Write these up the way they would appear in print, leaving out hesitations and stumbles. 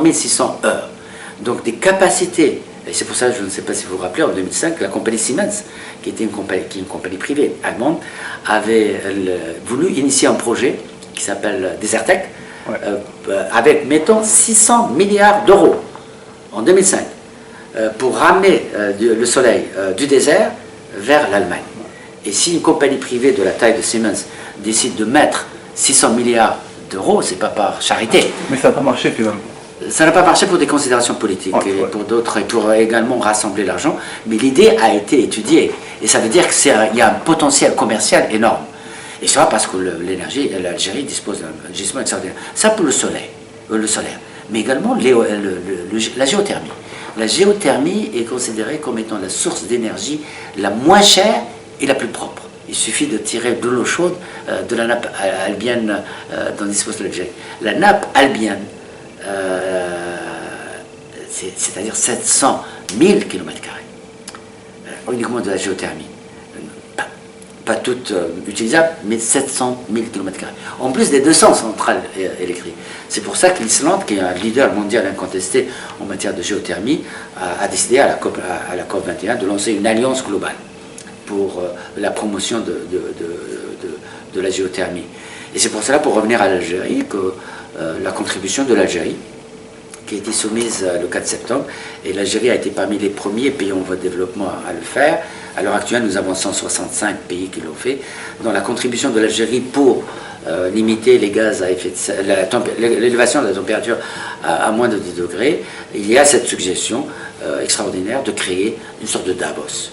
3600 heures. Donc des capacités, et c'est pour ça, je ne sais pas si vous vous rappelez, en 2005, la compagnie Siemens, qui était une compagnie privée allemande, avait voulu initier un projet qui s'appelle Desertec, avec, mettons, 600 milliards d'euros en 2005, pour ramener le soleil du désert vers l'Allemagne. Et si une compagnie privée de la taille de Siemens décide de mettre 600 milliards d'euros, c'est pas par charité. Mais ça n'a pas marché finalement. Ça n'a pas marché pour des considérations politiques et pour d'autres, et pour également rassembler l'argent. Mais l'idée a été étudiée. Et ça veut dire qu'il y a un potentiel commercial énorme. Et ça parce que l'énergie, l'Algérie dispose d'un gisement extraordinaire. Ça pour le solaire. Mais également la géothermie. La géothermie est considérée comme étant la source d'énergie la moins chère et la plus propre. Il suffit de tirer de l'eau chaude de la nappe albienne dont dispose l'Algérie. La nappe albienne, c'est-à-dire 700 000 km², uniquement de la géothermie. Pas toutes utilisables, mais 700 000 km². En plus des 200 centrales électriques. C'est pour ça que l'Islande, qui est un leader mondial incontesté en matière de géothermie, a décidé à la COP 21 de lancer une alliance globale pour la promotion de la géothermie. Et c'est pour cela, pour revenir à l'Algérie, que la contribution de l'Algérie, qui a été soumise le 4 septembre, et l'Algérie a été parmi les premiers pays en voie de développement à le faire. À l'heure actuelle, nous avons 165 pays qui l'ont fait, dont la contribution de l'Algérie pour limiter les gaz à effet de serre, l'élévation de la température à moins de 2 degrés, il y a cette suggestion extraordinaire de créer une sorte de Davos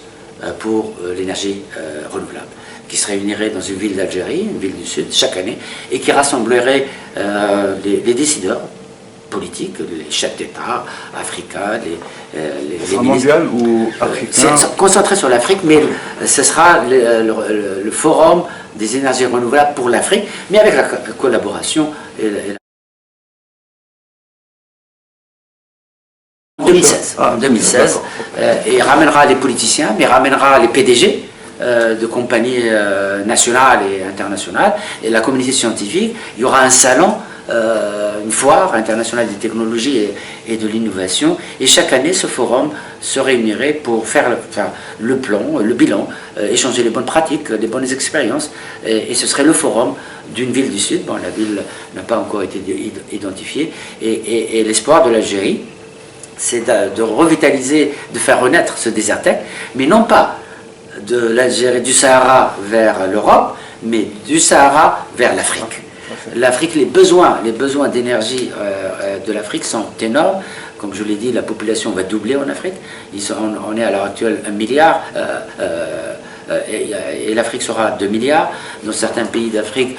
pour l'énergie renouvelable, qui se réunirait dans une ville d'Algérie, une ville du Sud, chaque année, et qui rassemblerait les décideurs politiques, les chefs d'État africains, les mondial ou africain? C'est concentré sur l'Afrique, mais ce sera le forum des énergies renouvelables pour l'Afrique, mais avec la collaboration. En 2016, et ramènera les politiciens, mais ramènera les PDG de compagnies nationales et internationales, et la communauté scientifique. Il y aura un salon, une foire internationale des technologies et de l'innovation, et chaque année ce forum se réunirait pour faire le plan, le bilan, échanger les bonnes pratiques, les bonnes expériences, et ce serait le forum d'une ville du Sud. Bon, la ville n'a pas encore été identifiée, et l'espoir de l'Algérie, c'est de revitaliser, de faire renaître ce Desertec, mais non pas de l'Algérie, du Sahara vers l'Europe, mais du Sahara vers l'Afrique. L'Afrique, les besoins d'énergie de l'Afrique sont énormes. Comme je l'ai dit, la population va doubler en Afrique. On est à l'heure actuelle 1 milliard, et l'Afrique sera 2 milliards. Dans certains pays d'Afrique,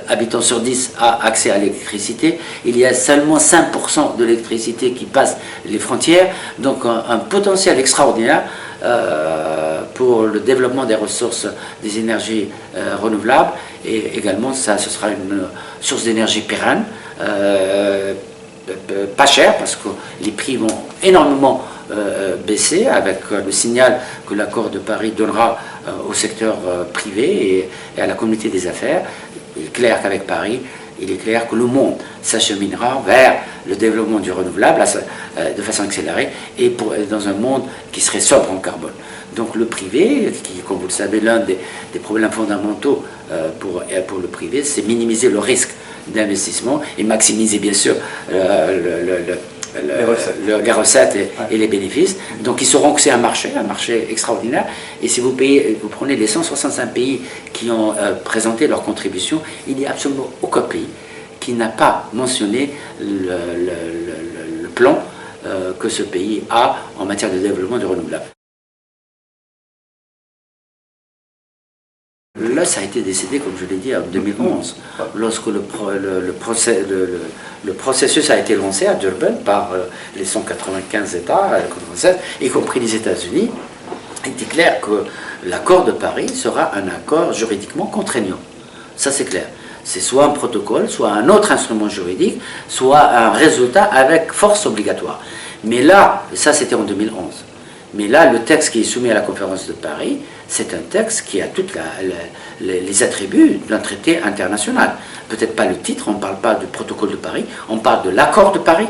habitants sur 10 a accès à l'électricité. Il y a seulement 5% de l'électricité qui passe les frontières. Donc un potentiel extraordinaire pour le développement des ressources des énergies renouvelables, et également ce sera une source d'énergie pérenne, pas chère, parce que les prix vont énormément baisser, avec le signal que l'accord de Paris donnera au secteur privé et à la communauté des affaires. Il est clair qu'avec Paris, il est clair que le monde s'acheminera vers le développement du renouvelable de façon accélérée, et dans un monde qui serait sobre en carbone. Donc le privé, qui, comme vous le savez, l'un des problèmes fondamentaux pour le privé, c'est minimiser le risque d'investissement et maximiser bien sûr les recettes et les bénéfices. Donc ils sauront que c'est un marché extraordinaire. Et si vous prenez les 165 pays qui ont présenté leur contribution, il n'y a absolument aucun pays qui n'a pas mentionné le plan que ce pays a en matière de développement du renouvelable. Là, ça a été décidé, comme je l'ai dit, en 2011, lorsque le processus a été lancé à Durban par les 195 États, y compris les États-Unis. Il était clair que l'accord de Paris sera un accord juridiquement contraignant. Ça, c'est clair. C'est soit un protocole, soit un autre instrument juridique, soit un résultat avec force obligatoire. Mais là, ça c'était en 2011. Mais là, le texte qui est soumis à la conférence de Paris, c'est un texte qui a tous les attributs d'un traité international. Peut-être pas le titre, on ne parle pas du protocole de Paris, on parle de l'accord de Paris.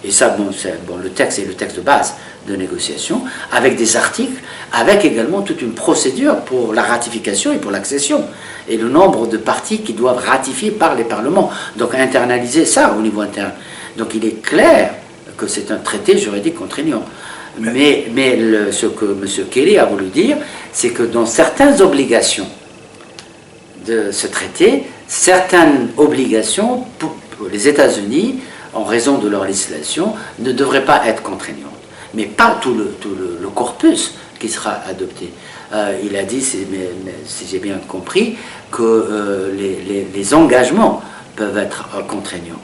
Et ça, le texte est le texte de base de négociation, avec des articles, avec également toute une procédure pour la ratification et pour l'accession, et le nombre de parties qui doivent ratifier par les parlements. Donc internaliser ça au niveau interne. Donc il est clair que c'est un traité juridique contraignant. Mais ce que M. Kelly a voulu dire, c'est que dans certaines obligations de ce traité, certaines obligations pour les États-Unis, en raison de leur législation, ne devraient pas être contraignantes. Mais pas tout le corpus qui sera adopté. Il a dit, si j'ai bien compris, que les engagements peuvent être contraignants.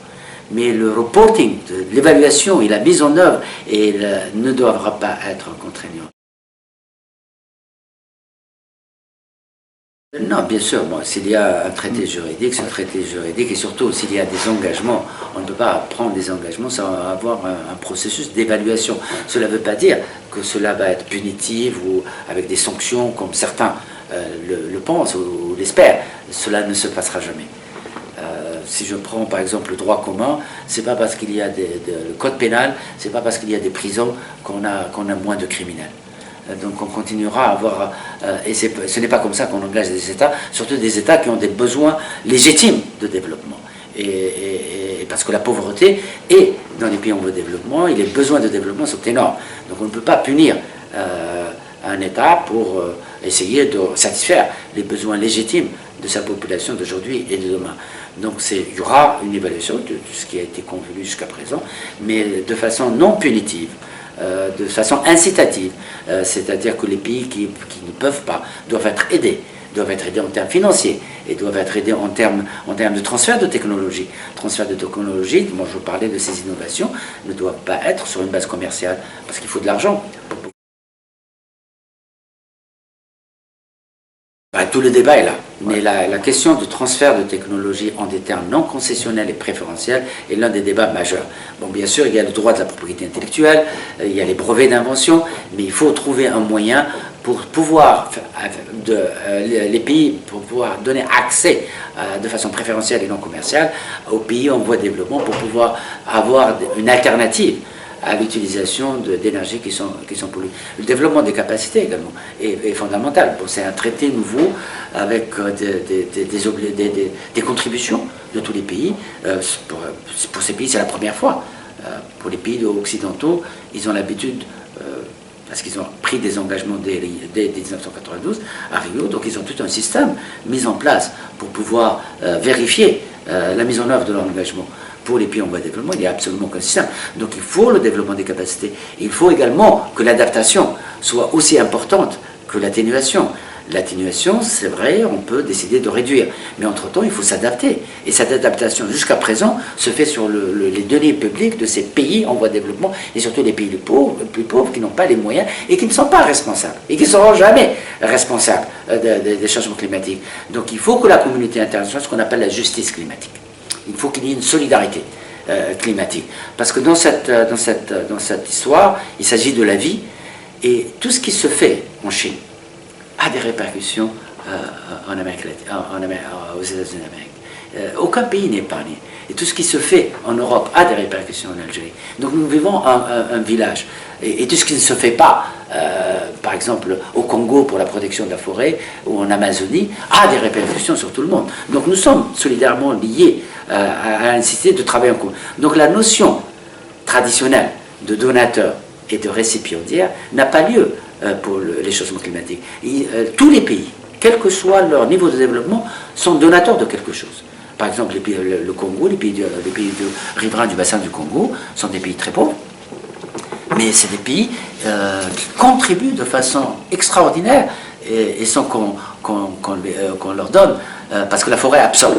Mais le reporting, l'évaluation et la mise en œuvre ne doivent pas être contraignants. Non, bien sûr, s'il y a un traité juridique, c'est un traité juridique, et surtout s'il y a des engagements, on ne peut pas prendre des engagements sans avoir un processus d'évaluation. Cela ne veut pas dire que cela va être punitif ou avec des sanctions comme certains le pensent ou l'espèrent. Cela ne se passera jamais. Si je prends par exemple le droit commun, c'est pas parce qu'il y a le code pénal, c'est pas parce qu'il y a des prisons qu'on a moins de criminels. Donc on continuera à avoir, et ce n'est pas comme ça qu'on engage des États, surtout des États qui ont des besoins légitimes de développement. Et parce que la pauvreté est dans les pays en voie de développement, et les besoins de développement sont énormes. Donc on ne peut pas punir un État pour essayer de satisfaire les besoins légitimes de sa population d'aujourd'hui et de demain. Donc il y aura une évaluation de tout ce qui a été convenu jusqu'à présent, mais de façon non punitive. De façon incitative, c'est-à-dire que les pays qui ne peuvent pas doivent être aidés en termes financiers et doivent être aidés en termes de transfert de technologie. Transfert de technologie, moi je parlais de ces innovations, ne doivent pas être sur une base commerciale, parce qu'il faut de l'argent. Tout le débat est là, mais la question du transfert de technologie en des termes non concessionnels et préférentiels est l'un des débats majeurs. Bon, bien sûr, il y a le droit de la propriété intellectuelle, il y a les brevets d'invention, mais il faut trouver un moyen pour pouvoir, les pays, pour pouvoir donner accès de façon préférentielle et non commerciale aux pays en voie de développement, pour pouvoir avoir une alternative à l'utilisation d'énergies qui sont polluées. Le développement des capacités également est fondamental. Bon, c'est un traité nouveau avec des contributions de tous les pays. Pour ces pays, c'est la première fois. Pour les pays occidentaux, ils ont l'habitude, parce qu'ils ont pris des engagements dès 1992 à Rio, donc ils ont tout un système mis en place pour pouvoir vérifier la mise en œuvre de leur engagement. Pour les pays en voie de développement, il n'y a absolument aucun système. Donc il faut le développement des capacités. Il faut également que l'adaptation soit aussi importante que l'atténuation. L'atténuation, c'est vrai, on peut décider de réduire. Mais entre-temps, il faut s'adapter. Et cette adaptation, jusqu'à présent, se fait sur les deniers publics de ces pays en voie de développement, et surtout les pays les plus pauvres qui n'ont pas les moyens et qui ne sont pas responsables, et qui ne seront jamais responsables des changements climatiques. Donc il faut que la communauté internationale, ce qu'on appelle la justice climatique, il faut qu'il y ait une solidarité climatique. Parce que dans cette histoire, il s'agit de la vie, et tout ce qui se fait en Chine a des répercussions en Amérique latine, aux États-Unis d'Amérique. Aucun pays n'est épargné. Et tout ce qui se fait en Europe a des répercussions en Algérie. Donc nous vivons un village. Et tout ce qui ne se fait pas, par exemple au Congo pour la protection de la forêt, ou en Amazonie, a des répercussions sur tout le monde. Donc nous sommes solidairement liés à la nécessité de travailler en commun. Donc la notion traditionnelle de donateur et de récipiendaire n'a pas lieu pour les changements climatiques. Tous les pays, quel que soit leur niveau de développement, sont donateurs de quelque chose. Par exemple, le Congo, les pays riverains du bassin du Congo sont des pays très pauvres, mais c'est des pays qui contribuent de façon extraordinaire et sans qu'on leur donne, parce que la forêt absorbe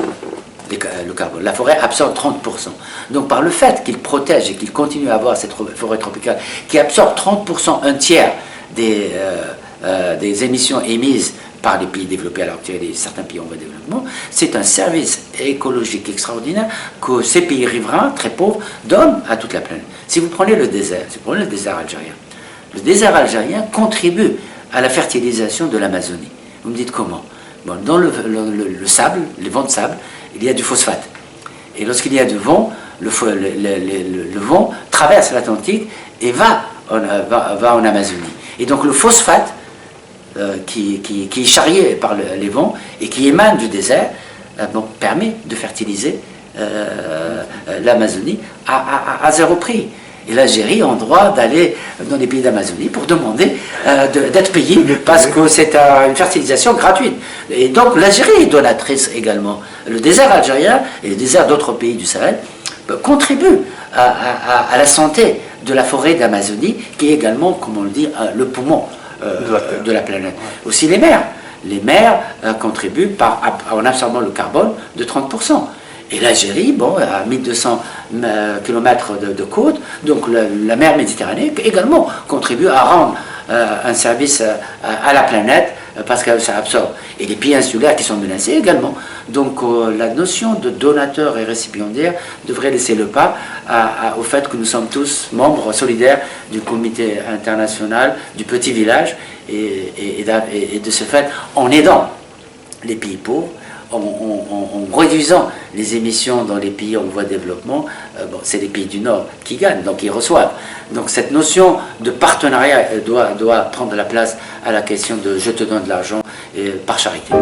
le carbone. La forêt absorbe 30%. Donc par le fait qu'ils protègent et qu'ils continuent à avoir cette forêt tropicale qui absorbe 30%, un tiers des émissions émises par les pays développés à l'heure actuelle et certains pays en voie de développement, c'est un service écologique extraordinaire que ces pays riverains, très pauvres, donnent à toute la planète. Si vous prenez le désert, algérien, le désert algérien contribue à la fertilisation de l'Amazonie. Vous me dites comment? Bon, dans le sable, les vents de sable, il y a du phosphate. Et lorsqu'il y a du vent, le vent traverse l'Atlantique et va en Amazonie. Et donc le phosphate, qui est charrié par les vents et qui émane du désert, permet de fertiliser l'Amazonie à zéro prix. Et l'Algérie a droit d'aller dans les pays d'Amazonie pour demander d'être payé parce que c'est une fertilisation gratuite. Et donc l'Algérie est donatrice également. Le désert algérien et le désert d'autres pays du Sahel contribuent à la santé de la forêt d'Amazonie, qui est également, comme on le dit, le poumon de la planète. Aussi les mers. Les mers contribuent en absorbant le carbone de 30%. Et l'Algérie, à 1200 km de côte, donc la mer Méditerranée également contribue à rendre un service à la planète parce que ça absorbe. Et les pays insulaires qui sont menacés également. Donc la notion de donateur et récipiendaire devrait laisser le pas au fait que nous sommes tous membres solidaires du comité international du petit village et de ce fait, en aidant les pays pauvres, en réduisant les émissions dans les pays en voie de développement, c'est les pays du Nord qui gagnent, donc ils reçoivent. Donc cette notion de partenariat doit prendre la place à la question de « je te donne de l'argent par charité ».